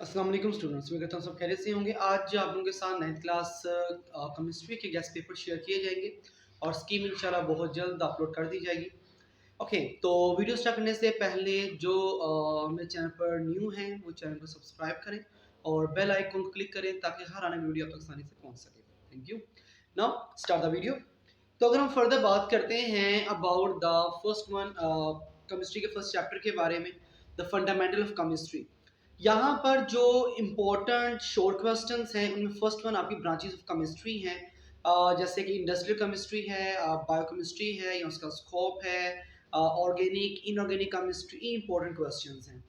अस्सलाम वालेकुम स्टूडेंट्स, उम्मीद करता हूँ सब खैरियत से होंगे। आज आप लोगों के साथ 9th क्लास केमिस्ट्री के गेस्ट पेपर शेयर किए जाएंगे और स्कीम इंशाल्लाह बहुत जल्द अपलोड कर दी जाएगी। ओके, तो वीडियो स्टार्ट करने से पहले जो मेरे चैनल पर न्यू हैं वो चैनल को सब्सक्राइब करें और बेल आइकन को क्लिक करें ताकि हर आने वाली वीडियो आप तक आसानी से पहुँच सके। Thank you. Now start the video. तो अगर हम फर्दर बात करते हैं about the first one, chemistry के फर्स्ट चैप्टर के बारे में, द फंडामेंटल ऑफ केमिस्ट्री। यहाँ पर जो इम्पोर्टेंट शॉर्ट क्वेश्चंस हैं उनमें फर्स्ट वन आपकी ब्रांचेस ऑफ केमिस्ट्री हैं, जैसे कि इंडस्ट्रियल केमिस्ट्री है, बायोकेमिस्ट्री है या उसका स्कोप है, organic inorganic chemistry, important questions हैं।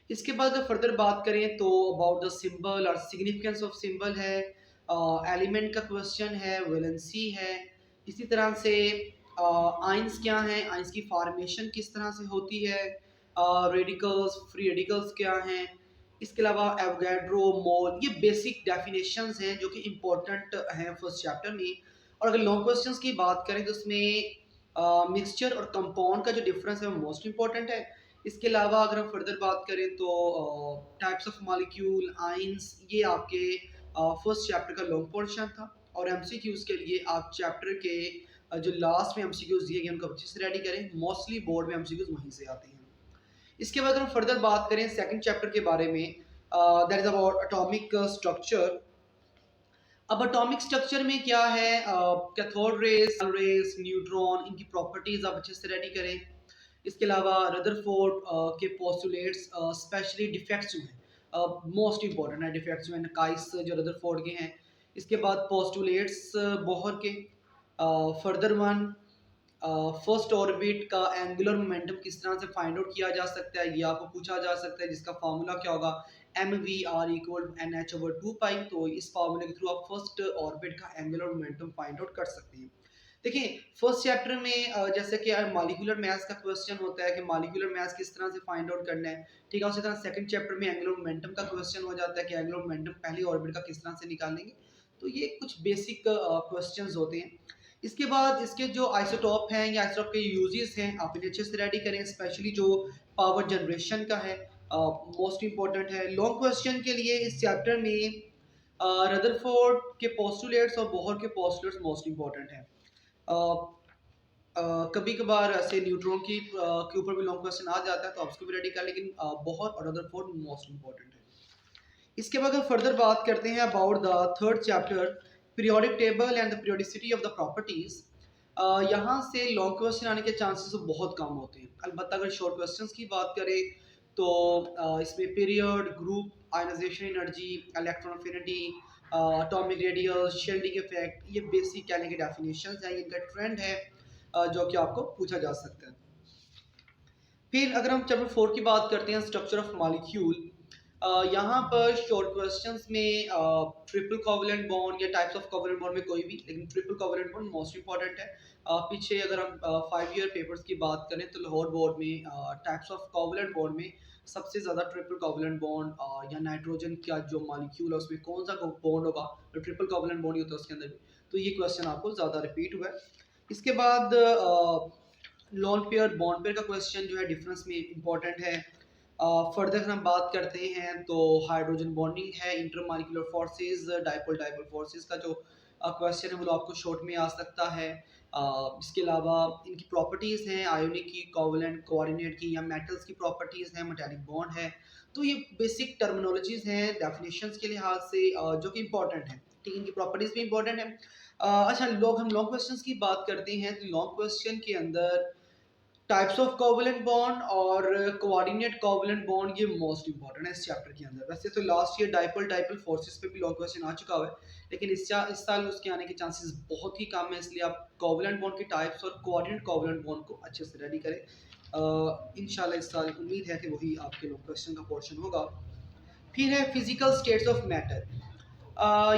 इसके बाद अगर फर्दर बात करें तो अबाउट द सिंबल और सिग्निफिकेंस ऑफ सिंबल है, एलिमेंट का क्वेश्चन है, वैलेंसी है, इसी तरह से आइंस क्या हैं, आइंस की फॉर्मेशन किस तरह से होती है, रेडिकल्स, फ्री रेडिकल्स क्या हैं, इसके अलावा एवोगैड्रो, मोल, ये बेसिक डेफिनेशंस हैं जो कि इम्पोर्टेंट हैं फर्स्ट चैप्टर में। और अगर लॉन्ग क्वेश्चंस की बात करें तो उसमें मिक्सचर और कंपाउंड का जो डिफरेंस है वो मोस्ट इंपॉर्टेंट है। इसके अलावा अगर हम फर्दर बात करें तो टाइप्स ऑफ मॉलिक्यूल, आइंस, ये आपके फर्स्ट चैप्टर का लॉन्ग पोर्शन था। और एमसीक्यूज के लिए आप चैप्टर के जो लास्ट में एमसीक्यूज दिए गए उनको अच्छे से रेडी करें, मोस्टली बोर्ड में एमसीक्यूज वहीं से आते हैं। इसके बाद हम फर्दर बात करें सेकंड चैप्टर के बारे में, that is about atomic structure. अब एटॉमिक स्ट्रक्चर में क्या है, कैथोड रेज, न्यूट्रॉन, इनकी प्रॉपर्टीज आप अच्छे से रेडी करें। इसके अलावा रदरफोर्ड के पोस्टुलेट्स, स्पेशली डिफेक्ट्स जो हैं मोस्ट इंपॉर्टेंट है, डिफेक्ट्स जो हैं काइस जो रदरफोर्ड के हैं। इसके बाद पोस्टुलेट्स बोहर के, फर्दर वन फर्स्ट ऑर्बिट का एंगुलर मोमेंटम किस तरह से फाइंड आउट किया जा सकता है, ये आपको पूछा जा सकता है, जिसका फार्मूला क्या होगा, mvr इक्वल NH/2 पाई। तो इस फार्मूले के थ्रू आप फर्स्ट ऑर्बिट का एंगुलर मोमेंटम फाइंड आउट कर सकते हैं। देखिए फर्स्ट चैप्टर में जैसे कि मॉलिक्यूलर मास का क्वेश्चन होता है कि मॉलिक्यूलर मास किस तरह से फाइंड आउट करना है, ठीक है। उसी तरह सेकंड चैप्टर में एंगुलर मोमेंटम का क्वेश्चन हो जाता है कि एंगुलर मोमेंटम पहली ऑर्बिट का किस तरह से निकालेंगे। तो ये कुछ बेसिक क्वेश्चंस होते हैं। इसके बाद इसके जो आइसोटॉप हैं या आइसोटॉप के यूजेस हैं आप इन्हें अच्छे से रेडी करें, स्पेशली जो पावर जनरेशन का है मोस्ट इंपॉर्टेंट है। लॉन्ग क्वेश्चन के लिए इस चैप्टर में रदरफोर्ड के पोस्टुलेट्स और बोहर के पोस्टुलेट्स मोस्ट इंपॉर्टेंट हैं। कभी कभार ऐसे न्यूट्रॉन की के ऊपर भी लॉन्ग क्वेश्चन आ जाता है तो आप उसको भी रेडी कर, लेकिन बोहर और रदरफोर्ड मोस्ट इंपॉर्टेंट है। इसके बाद हम फर्दर बात करते हैं about the third chapter, periodic table and the periodicity of the properties. यहाँ से लॉन्ग क्वेश्चन आने के चांसेस बहुत कम होते हैं। अलबत्ता अगर शॉर्ट क्वेश्चंस की बात करें तो इसमें period, group, ionisation energy, electron affinity, atomic radius, shielding effect, ये बेसिक कहने के डेफिनेशंस हैं, इनका ट्रेंड है जो कि आपको पूछा जा सकता है। फिर अगर हम चैप्टर 4 की बात करते हैं, स्ट्रक्चर ऑफ मॉलिक्यूल, यहाँ पर शॉर्ट क्वेश्चंस में ट्रिपल कोवलेंट बॉन्ड या टाइप्स ऑफ कोवलेंट बॉन्ड में कोई भी, लेकिन triple covalent bond most important है। पीछे अगर हम 5 ईयर पेपर्स की बात करें तो लाहौर बोर्ड में टाइप्स ऑफ कोवलेंट बॉन्ड में सबसे ज़्यादा ट्रिपल कोवलेंट बॉन्ड या नाइट्रोजन का जो मॉलिक्यूल है उसमें कौन सा बॉन्ड होगा, तो ट्रिपल कोवलेंट बॉन्ड ही होता है उसके अंदर भी। तो ये क्वेश्चन आपको ज़्यादा रिपीट हुआ है। इसके बाद लॉन पेयर बॉन्ड पेयर का क्वेश्चन जो है डिफरेंस में इंपॉर्टेंट है। फर्दर हम बात करते हैं तो हाइड्रोजन बॉन्डिंग है, intermolecular forces, dipole dipole forces का जो क्वेश्चन है वो आपको शॉर्ट में आ सकता है। इसके अलावा इनकी प्रॉपर्टीज़ हैं, आयोनिक की, कोवलेंट, कोऑर्डिनेट की, या मेटल्स की प्रॉपर्टीज़ हैं, मेटालिक बॉन्ड है। तो ये बेसिक टर्मिनोलॉजीज़ हैं डेफिनेशंस के लिहाज से जो कि इंपॉर्टेंट है, ठीक है, इनकी प्रॉपर्टीज़ भी इंपॉर्टेंट है। अच्छा, हम लॉन्ग क्वेश्चंस की बात करते हैं तो लॉन्ग क्वेश्चन के अंदर टाइप्स ऑफ कोवलेंट बॉन्ड और कोऑर्डिनेट कोवलेंट बॉन्ड ये मोस्ट इंपॉर्टेंट है इस चैप्टर के अंदर। वैसे तो last year dipole dipole forces पे भी लॉन्ग क्वेश्चन आ चुका हुआ है, लेकिन इस साल उसके आने के चांसेस बहुत ही कम है, इसलिए आप कोवलेंट बॉन्ड की टाइप्स और कोऑर्डिनेट कोवलेंट बॉन्ड को अच्छे से रेडी करें। इंशाल्लाह इस साल उम्मीद है कि वही आपके लॉन्ग क्वेश्चन का पोर्शन होगा। फिर है फिजिकल स्टेट्स ऑफ मैटर।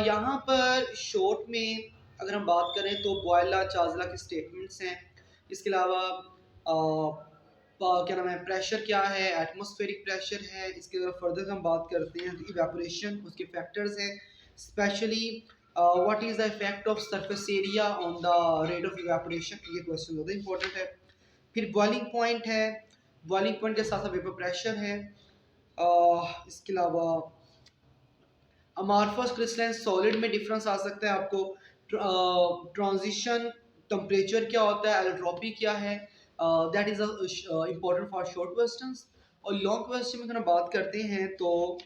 यहाँ पर शॉर्ट में अगर हम बात करें तो बॉयला चार्ल्स के स्टेटमेंट्स हैं। इसके अलावा क्या नाम है, प्रेशर क्या है, एटमॉस्फेरिक प्रेशर है। इसके अलावा फर्दर हम बात करते हैं तो इवेपोरेशन, उसके फैक्टर्स हैं, specially what is the effect of surface area on the rate of evaporation, ये क्वेश्चन ज़्यादा इंपॉर्टेंट है। फिर बॉइलिंग पॉइंट है, बॉइलिंग पॉइंट के साथ साथ वेपर प्रेशर है। इसके अलावा अमार्फस क्रिस्टलाइन सॉलिड में डिफरेंस आ सकता है आपको। ट्रांजिशन टेम्परेचर क्या होता है, एलोट्रॉपी क्या है, that is important for short questions. और लॉन्ग क्वेश्चन में अगर हम बात करते हैं तो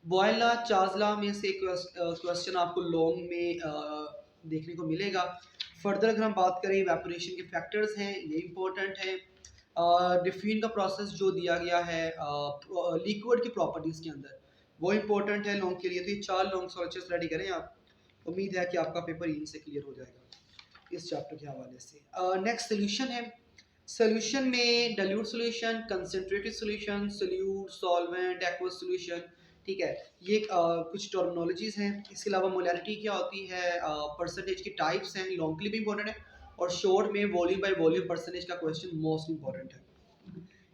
वॉयला चाजला में से क्वेश्चन आपको लॉन्ग में देखने को मिलेगा। फर्दर अगर हम बात करें इवेपोरेशन के फैक्टर्स हैं, ये इंपॉर्टेंट है। डिफ्यूजन का प्रोसेस जो दिया गया है लिक्विड की प्रॉपर्टीज के अंदर, वो इंपॉर्टेंट है लॉन्ग के लिए। तो ये 4 लॉन्ग सोल्चर्स रेडी करें आप। उम्मीद है कि आपका पेपर यहीं से क्लियर हो जाएगा इस चैप्टर के हवाले से। नेक्स्ट सोल्यूशन है। सोल्यूशन में dilute solution, concentrated solution, solute, solvent, aqueous solution, ठीक है। ये कुछ टर्मिनोलॉजीज हैं। इसके अलावा मोलैरिटी क्या होती है, परसेंटेज की टाइप्स हैं, लॉन्ग के लिए भी इंपॉर्टेंट है। और शॉर्ट में वॉल्यूम बाय वॉल्यूम परसेंटेज का क्वेश्चन मोस्ट इंपॉर्टेंट है।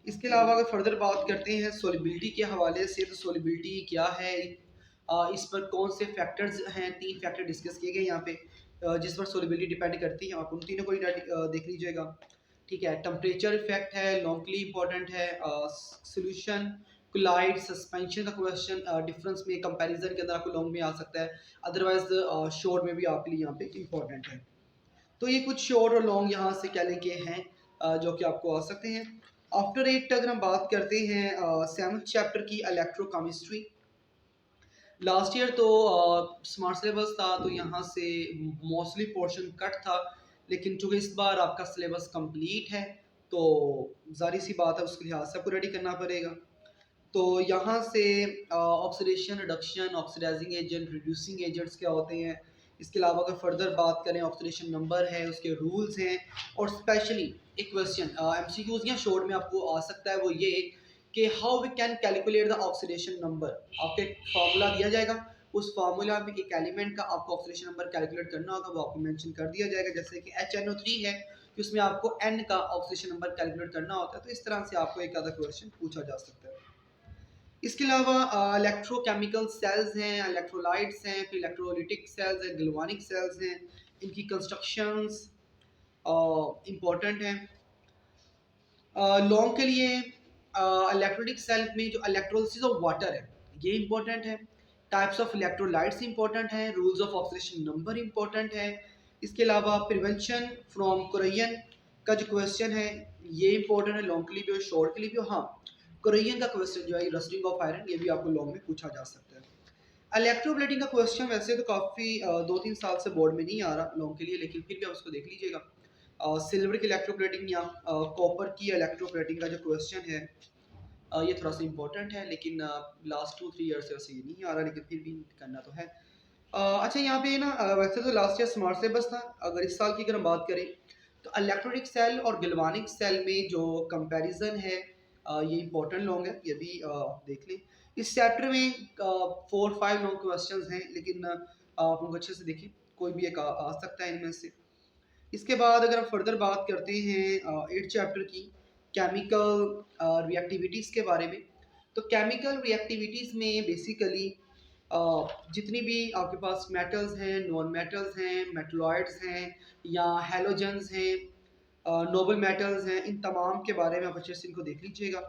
इसके अलावा अगर फर्दर बात करते हैं सोलिबिलिटी के हवाले से, तो सोलिबिलिटी क्या है, इस पर कौन से फैक्टर्स हैं, 3 फैक्टर डिस्कस किए गए यहाँ पे, जिस पर सोलिबिलिटी डिपेंड करती है। आप उन तीनों को ही देख लीजिएगा, ठीक है। टेम्परेचर इफेक्ट है, लॉन्ग के लिए इंपॉर्टेंट है। सोल्यूशन, कोलाइड, सस्पेंशन का क्वेश्चन डिफरेंस में कंपैरिजन के अंदर आपको लॉन्ग में आ सकता है, अदरवाइज शॉर्ट में भी आपके लिए यहाँ पे इंपॉर्टेंट है। तो ये कुछ शॉर्ट और लॉन्ग यहाँ से क्या लेके हैं जो कि आपको आ सकते हैं। आफ्टर इट अगर हम बात करते हैं 7th चैप्टर की इलेक्ट्रोकेमिस्ट्री। लास्ट ईयर तो स्मार्ट सिलेबस था, तो यहाँ से मोस्टली पोर्शन कट था, लेकिन चूंकि इस बार आपका सिलेबस कंप्लीट है तो जारी सी बात है उसके लिहाज से आपको रेडी करना पड़ेगा। तो यहाँ से oxidation, reduction, oxidising agent, reducing agents क्या होते हैं। इसके अलावा अगर फर्दर बात करें ऑक्सीडेशन नंबर है, उसके रूल्स हैं। और स्पेशली एक क्वेश्चन एमसीक्यूज या शॉर्ट में आपको आ सकता है, वो ये कि how we can calculate the oxidation number. आपको एक फार्मूला दिया जाएगा, उस फार्मूला में एक एलिमेंट का आपको ऑक्सीडेशन नंबर कैलकुलेट करना होगा, वो आपको मेंशन कर दिया जाएगा। जैसे कि HNO3 है कि उसमें आपको N का ऑक्सीडेशन नंबर कैलकुलेट करना होता है। तो इस तरह से आपको एक आधा क्वेश्चन पूछा जा सकता है। इसके अलावा इलेक्ट्रोकेमिकल सेल्स हैं, इलेक्ट्रोलाइट्स हैं, फिर इलेक्ट्रोलिटिक सेल्स हैं, गैल्वानिक सेल्स हैं, इनकी कंस्ट्रक्शंस इम्पोर्टेंट हैं। लॉन्ग के लिए इलेक्ट्रोलिटिक सेल में जो इलेक्ट्रोलिसिस ऑफ वाटर है, ये इंपॉर्टेंट है। टाइप्स ऑफ इलेक्ट्रोलाइट्स इंपॉर्टेंट है, rules of oxidation number important है। इसके अलावा प्रिवेंशन फ्रॉम कोरोजन का जो क्वेश्चन है, ये इंपॉर्टेंट है लॉन्ग के लिए भी और शॉर्ट के लिए भी। हाँ, कोरोजन का क्वेश्चन जो है रस्टिंग ऑफ आयरन, ये भी आपको लॉन्ग में पूछा जा सकता है। इलेक्ट्रोप्लेटिंग का क्वेश्चन वैसे तो काफ़ी 2-3 साल से बोर्ड में नहीं आ रहा लॉन्ग के लिए, लेकिन फिर भी आप उसको देख लीजिएगा। सिल्वर की इलेक्ट्रोप्लेटिंग या कॉपर की इलेक्ट्रोप्लेटिंग का जो क्वेश्चन है, ये थोड़ा सा इंपॉर्टेंट है, लेकिन लास्ट 2-3 ईयर से वैसे ये नहीं आ रहा, लेकिन फिर भी करना तो है। अच्छा, यहाँ पे ना वैसे तो लास्ट ईयर स्मार्ट सिलेबस था। अगर इस साल की अगर हम बात करें तो इलेक्ट्रॉनिक सेल और गैल्वानिक सेल में जो कंपैरिजन है, ये इंपॉर्टेंट लॉन्ग है, ये भी आप देख लें। इस चैप्टर में 4-5 लॉन्ग क्वेश्चंस हैं, लेकिन आप उनको अच्छे से देखें, कोई भी एक आ सकता है इनमें से। इसके बाद अगर हम फर्दर बात करते हैं 8th चैप्टर की केमिकल रिएक्टिविटीज़ के बारे में, तो केमिकल रिएक्टिविटीज़ में बेसिकली जितनी भी आपके पास मेटल्स हैं, नॉन मेटल्स हैं, मेटलॉइड्स हैं या हैलोजेंस हैं, नोबल मेटल्स हैं, इन तमाम के बारे में आप अच्छे से इनको देख लीजिएगा,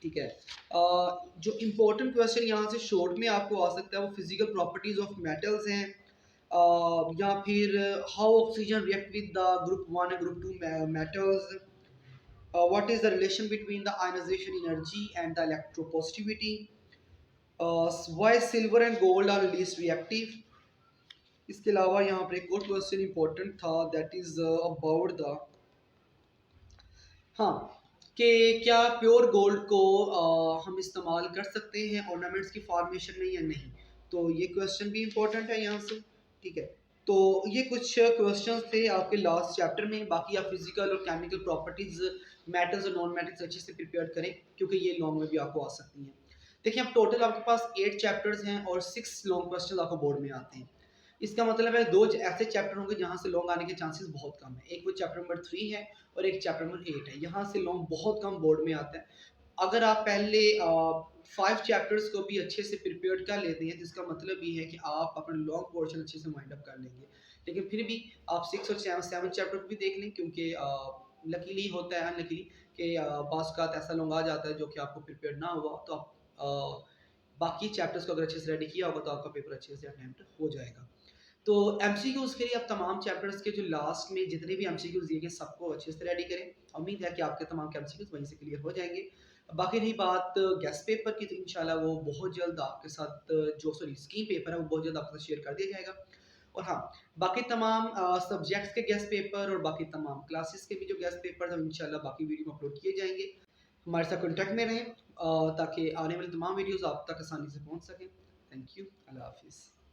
ठीक है। जो इम्पोर्टेंट क्वेश्चन यहाँ से शॉर्ट में आपको आ सकता है वो फिजिकल प्रॉपर्टीज ऑफ मेटल्स हैं, या फिर how oxygen react with the group 1 and group 2 metals, what is the relation between the ionization energy and the electropositivity, why silver and gold are least reactive. इसके अलावा यहाँ पर एक और question important था, दैट इज अबाउट द, हाँ, कि क्या प्योर गोल्ड को हम इस्तेमाल कर सकते हैं ऑर्नामेंट्स की फॉर्मेशन में या नहीं। तो ये क्वेश्चन भी इंपॉर्टेंट है यहाँ से, ठीक है। तो ये कुछ क्वेश्चंस थे आपके लास्ट चैप्टर में। बाकी आप फिजिकल और केमिकल प्रॉपर्टीज, मेटल्स और नॉन मेटल्स अच्छे से प्रिपेयर करें, क्योंकि ये लॉन्ग में भी आपको आ सकती हैं। देखिए, अब टोटल आपके पास 8 चैप्टर्स हैं और 6 लॉन्ग क्वेश्चन आपको बोर्ड में आते हैं। इसका मतलब है 2 ऐसे चैप्टर होंगे जहाँ से लॉन्ग आने के चांसेस बहुत कम है। एक वो चैप्टर नंबर 3 है और एक चैप्टर नंबर 8 है, यहाँ से लॉन्ग बहुत कम बोर्ड में आता है। अगर आप पहले 5 चैप्टर्स को भी अच्छे से प्रिपेयर कर लेते हैं, तो इसका मतलब ये है कि आप अपना लॉन्ग पोर्शन अच्छे से माइंड अप कर लेंगे। लेकिन फिर भी आप 6 और 7 चैप्टर को भी देख लें, क्योंकि लकीली होता है, अनलकीली कि बाज़ औक़ात ऐसा लॉन्ग आ जाता है जो कि आपको प्रिपेयर ना हुआ, तो आप बाकी चैप्टर्स को अगर अच्छे से रेडी किया होगा तो आपका पेपर अच्छे से अटेम्प्ट हो जाएगा। तो एमसीक्यूज़ के लिए आप तमाम चैप्टर्स के जो लास्ट में जितने भी एमसीक्यूज़ दिए गए सबको अच्छे से रेडी करें। उम्मीद है कि आपके तमाम के एमसीक्यूज़ वहीं से क्लियर हो जाएँगे। बाकी रही बात गेस्ट पेपर की, तो इंशाल्लाह वो बहुत जल्द आपके साथ स्कीम पेपर है वो बहुत जल्द आपके साथ शेयर कर दिया जाएगा। और हाँ, बाकी तमाम सब्जेक्ट्स के गेस्ट पेपर और बाकी तमाम क्लासेस के भी जो गेस्ट पेपर हैं इंशाल्लाह बाकी वीडियो में अपलोड किए जाएँगे। हमारे साथ कॉन्टैक्ट में रहें ताकि आने वाली तमाम वीडियोज़ आप तक आसानी से पहुँच सकें। Thank you. अल्लाह हाफ़िज़।